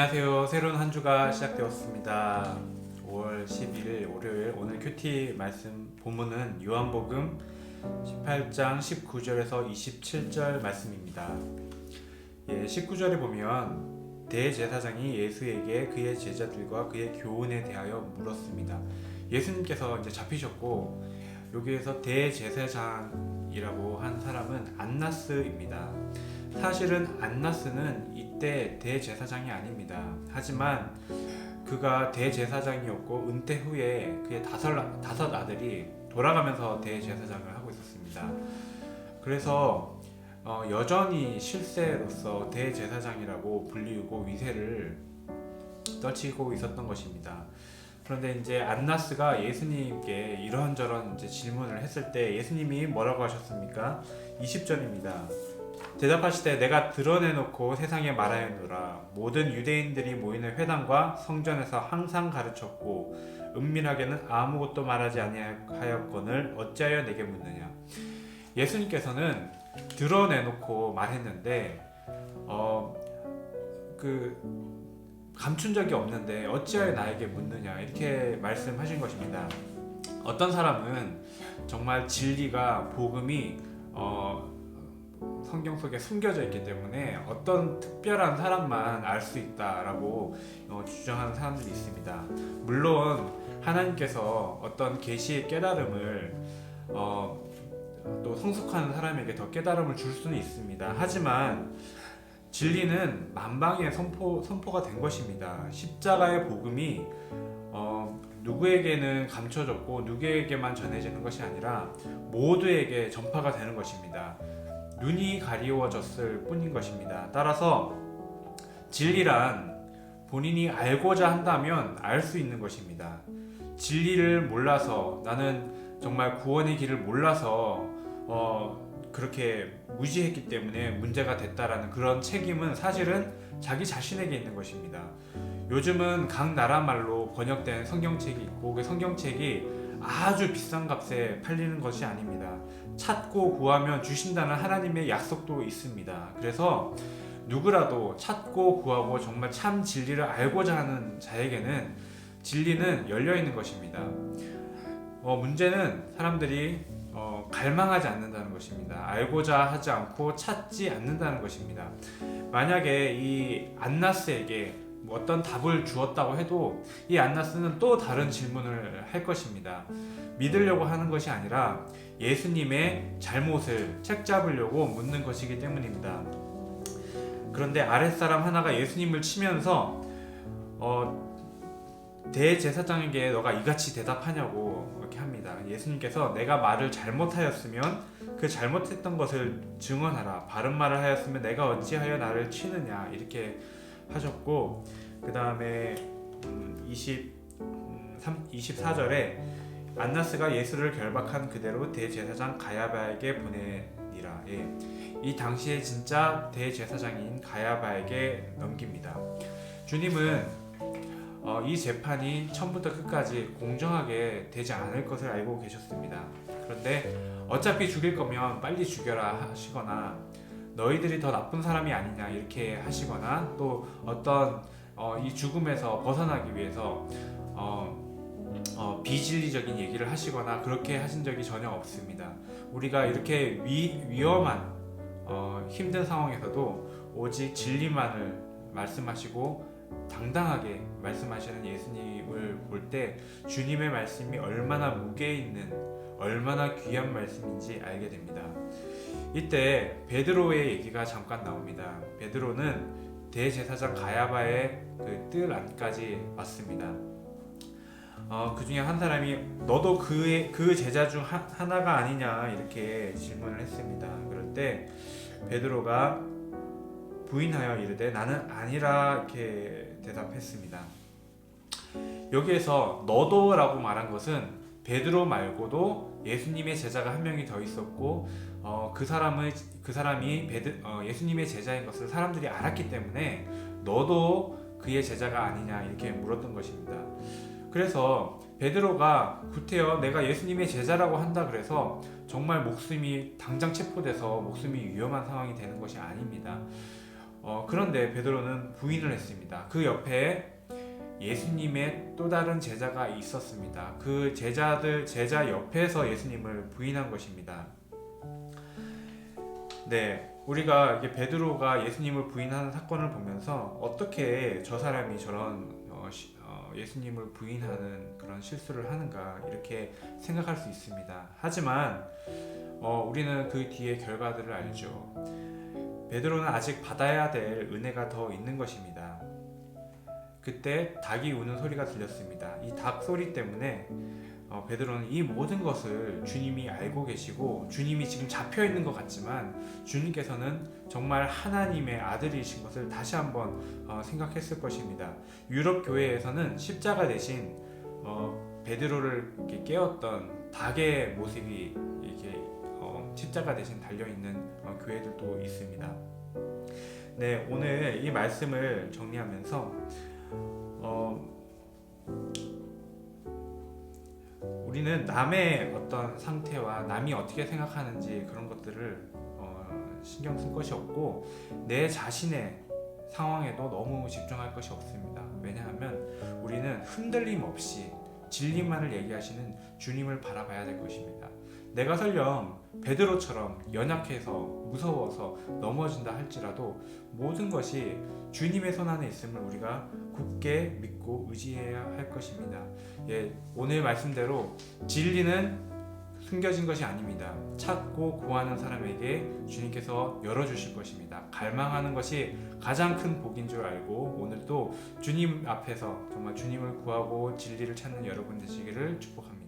안녕하세요. 새로운 한 주가 시작되었습니다. 5월 11일 월요일, 오늘 큐티 말씀 본문은 요한복음 18장 19절에서 27절 말씀입니다. 19절에 보면 대제사장이 예수에게 그의 제자들과 그의 교훈에 대하여 물었습니다. 예수님께서 이제 잡히셨고, 여기에서 대제사장이라고 한 사람은 안나스입니다. 사실은 안나스는 이때 대제사장이 아닙니다. 하지만 그가 대제사장이었고 은퇴 후에 그의 다섯 아들이 돌아가면서 대제사장을 하고 있었습니다. 그래서 여전히 실세로서 대제사장이라고 불리우고 위세를 떨치고 있었던 것입니다. 그런데 이제 안나스가 예수님께 이런저런 이제 질문을 했을 때 예수님이 뭐라고 하셨습니까? 20절입니다. 대답하시되 내가 드러내놓고 세상에 말하였노라. 모든 유대인들이 모이는 회당과 성전에서 항상 가르쳤고 은밀하게는 아무것도 말하지 아니하였거늘 어찌하여 내게 묻느냐. 예수님께서는 드러내놓고 말했는데 감춘 적이 없는데 어찌하여 나에게 묻느냐, 이렇게 말씀하신 것입니다. 어떤 사람은 정말 진리가, 복음이 성경 속에 숨겨져 있기 때문에 어떤 특별한 사람만 알 수 있다라고 주장하는 사람들이 있습니다. 물론 하나님께서 어떤 계시의 깨달음을 또 성숙한 사람에게 더 깨달음을 줄 수는 있습니다. 하지만 진리는 만방에 선포가 된 것입니다. 십자가의 복음이 누구에게는 감춰졌고 누구에게만 전해지는 것이 아니라 모두에게 전파가 되는 것입니다. 눈이 가리워졌을 뿐인 것입니다. 따라서 진리란 본인이 알고자 한다면 알 수 있는 것입니다. 진리를 몰라서, 나는 정말 구원의 길을 몰라서 그렇게 무지했기 때문에 문제가 됐다라는 그런 책임은 사실은 자기 자신에게 있는 것입니다. 요즘은 각 나라 말로 번역된 성경책이 있고 그 성경책이 아주 비싼 값에 팔리는 것이 아닙니다. 찾고 구하면 주신다는 하나님의 약속도 있습니다. 그래서 누구라도 찾고 구하고 정말 참 진리를 알고자 하는 자에게는 진리는 열려 있는 것입니다. 문제는 사람들이 갈망하지 않는다는 것입니다. 알고자 하지 않고 찾지 않는다는 것입니다. 만약에 이 안나스에게 어떤 답을 주었다고 해도 이 안나스는 또 다른 질문을 할 것입니다. 믿으려고 하는 것이 아니라 예수님의 잘못을 책잡으려고 묻는 것이기 때문입니다. 그런데 아랫사람 하나가 예수님을 치면서 대제사장에게 너가 이같이 대답하냐고 이렇게 합니다. 예수님께서 내가 말을 잘못하였으면 그 잘못했던 것을 증언하라. 바른 말을 하였으면 내가 어찌하여 나를 치느냐, 이렇게 하셨고, 그 다음에 24절에 안나스가 예수를 결박한 그대로 대제사장 가야바에게 보내니라. 이 당시에 진짜 대제사장인 가야바에게 넘깁니다. 주님은 이 재판이 처음부터 끝까지 공정하게 되지 않을 것을 알고 계셨습니다. 그런데 어차피 죽일 거면 빨리 죽여라 하시거나 너희들이 더 나쁜 사람이 아니냐 이렇게 하시거나 또 어떤 이 죽음에서 벗어나기 위해서 비진리적인 얘기를 하시거나 그렇게 하신 적이 전혀 없습니다. 우리가 이렇게 위험한 힘든 상황에서도 오직 진리만을 말씀하시고 당당하게 말씀하시는 예수님을 볼 때 주님의 말씀이 얼마나 무게 있는, 얼마나 귀한 말씀인지 알게 됩니다. 이때 베드로의 얘기가 잠깐 나옵니다. 베드로는 대제사장 가야바의 그 뜰 안까지 왔습니다. 그 중에 한 사람이 너도 그 제자 중 하나가 아니냐 이렇게 질문을 했습니다. 그럴 때 베드로가 부인하여 이르되 나는 아니라 이렇게 대답했습니다. 여기에서 너도라고 말한 것은 베드로 말고도 예수님의 제자가 한 명이 더 있었고 그 사람이 예수님의 제자인 것을 사람들이 알았기 때문에 너도 그의 제자가 아니냐 이렇게 물었던 것입니다. 그래서 베드로가 구태여 내가 예수님의 제자라고 한다 그래서 정말 목숨이 당장 체포돼서 목숨이 위험한 상황이 되는 것이 아닙니다. 그런데 베드로는 부인을 했습니다. 그 옆에 예수님의 또 다른 제자가 있었습니다. 그 제자 옆에서 예수님을 부인한 것입니다. 네, 우리가 이게 베드로가 예수님을 부인하는 사건을 보면서 어떻게 저 사람이 저런 예수님을 부인하는 그런 실수를 하는가 이렇게 생각할 수 있습니다. 하지만 우리는 그 뒤의 결과들을 알죠. 베드로는 아직 받아야 될 은혜가 더 있는 것입니다. 그때 닭이 우는 소리가 들렸습니다. 이 닭 소리 때문에 베드로는 이 모든 것을 주님이 알고 계시고 주님이 지금 잡혀 있는 것 같지만 주님께서는 정말 하나님의 아들이신 것을 다시 한번 생각했을 것입니다. 유럽 교회에서는 십자가 대신 베드로를 이렇게 깨웠던 닭의 모습이 이렇게 십자가 대신 달려 있는 교회들도 있습니다. 네, 오늘 이 말씀을 정리하면서 우리는 남의 어떤 상태와 남이 어떻게 생각하는지 그런 것들을 신경 쓸 것이 없고 내 자신의 상황에도 너무 집중할 것이 없습니다. 왜냐하면 우리는 흔들림 없이 진리만을 얘기하시는 주님을 바라봐야 될 것입니다. 내가 설령 베드로처럼 연약해서 무서워서 넘어진다 할지라도 모든 것이 주님의 손 안에 있음을 우리가 굳게 믿고 의지해야 할 것입니다. 예, 오늘 말씀대로 진리는 숨겨진 것이 아닙니다. 찾고 구하는 사람에게 주님께서 열어주실 것입니다. 갈망하는 것이 가장 큰 복인 줄 알고 오늘도 주님 앞에서 정말 주님을 구하고 진리를 찾는 여러분 되시기를 축복합니다.